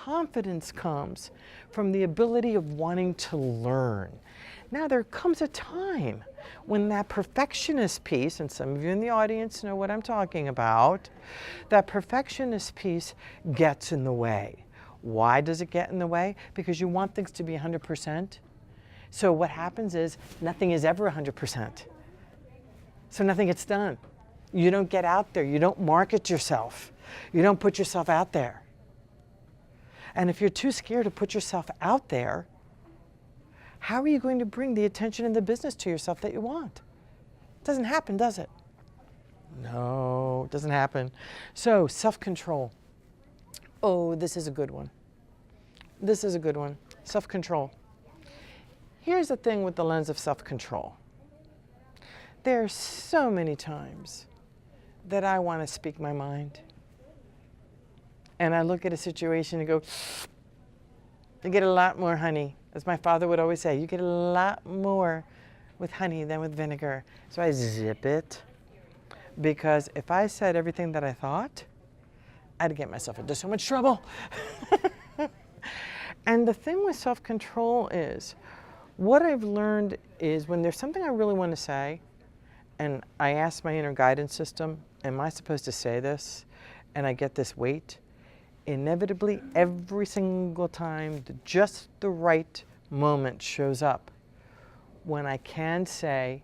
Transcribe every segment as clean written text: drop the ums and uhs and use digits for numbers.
Confidence comes from the ability of wanting to learn. Now, there comes a time when that perfectionist piece, and some of you in the audience know what I'm talking about, that perfectionist piece gets in the way. Why does it get in the way? Because you want things to be 100%. So what happens is nothing is ever 100%. So nothing gets done. You don't get out there. You don't market yourself. You don't put yourself out there. And if you're too scared to put yourself out there, how are you going to bring the attention and the business to yourself that you want? It doesn't happen, does it? No, it doesn't happen. So, self-control. Oh, this is a good one. This is a good one. Self-control. Here's the thing with the lens of self-control. There are so many times that I want to speak my mind. And I look at a situation and go, you get a lot more honey. As my father would always say, you get a lot more with honey than with vinegar. So I zip it. Because if I said everything that I thought, I'd get myself into so much trouble. And the thing with self-control is, what I've learned is when there's something I really want to say, and I ask my inner guidance system, am I supposed to say this? And I get this weight. Inevitably, every single time, just the right moment shows up when I can say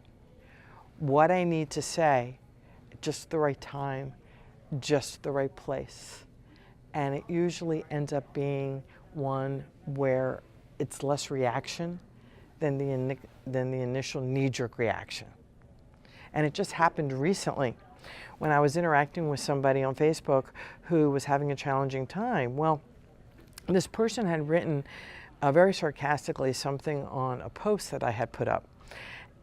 what I need to say at just the right time, just the right place. And it usually ends up being one where it's less reaction than the initial knee-jerk reaction. And it just happened recently when I was interacting with somebody on Facebook who was having a challenging time. Well, this person had written very sarcastically something on a post that I had put up.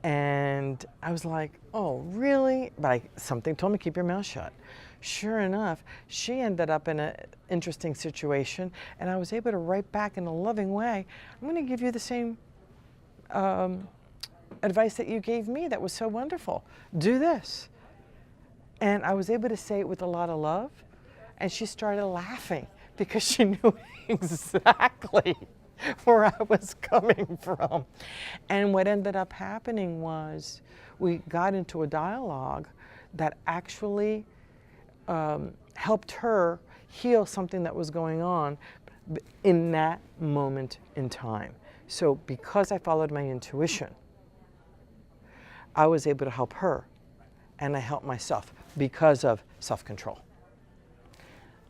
And I was like, oh, really? But something told me, keep your mouth shut. Sure enough, she ended up in an interesting situation, and I was able to write back in a loving way, I'm going to give you the same advice that you gave me that was so wonderful. Do this. And I was able to say it with a lot of love, and she started laughing because she knew exactly where I was coming from. And what ended up happening was we got into a dialogue that actually helped her heal something that was going on in that moment in time. So because I followed my intuition, I was able to help her, and I helped myself because of self-control.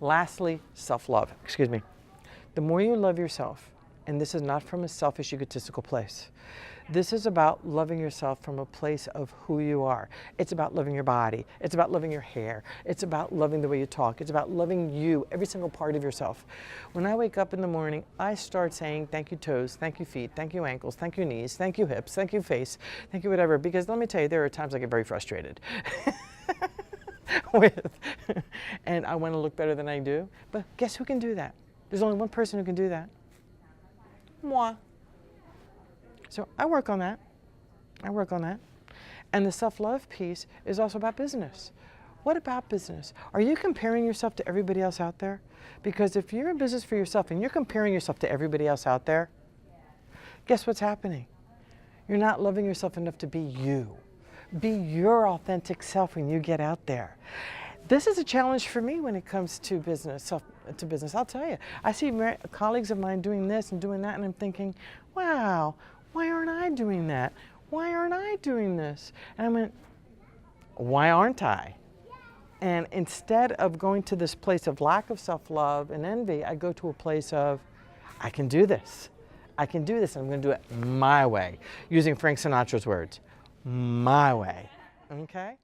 Lastly, self-love. Excuse me. The more you love yourself, and this is not from a selfish, egotistical place. This is about loving yourself from a place of who you are. It's about loving your body. It's about loving your hair. It's about loving the way you talk. It's about loving you, every single part of yourself. When I wake up in the morning, I start saying, thank you toes, thank you feet, thank you ankles, thank you knees, thank you hips, thank you face, thank you whatever. Because let me tell you, there are times I get very frustrated. And I want to look better than I do. But guess who can do that? There's only one person who can do that. Moi. So I work on that. I work on that. And the self-love piece is also about business. What about business? Are you comparing yourself to everybody else out there? Because if you're in business for yourself and you're comparing yourself to everybody else out there, guess what's happening? You're not loving yourself enough to be you. Be your authentic self when you get out there. This is a challenge for me when it comes to business, I'll tell you. I see colleagues of mine doing this and doing that, and I'm thinking, wow, why aren't I doing that? Why aren't I doing this? And I went, why aren't I? And instead of going to this place of lack of self-love and envy, I go to a place of, I can do this. I can do this, and I'm going to do it my way, using Frank Sinatra's words, my way. Okay?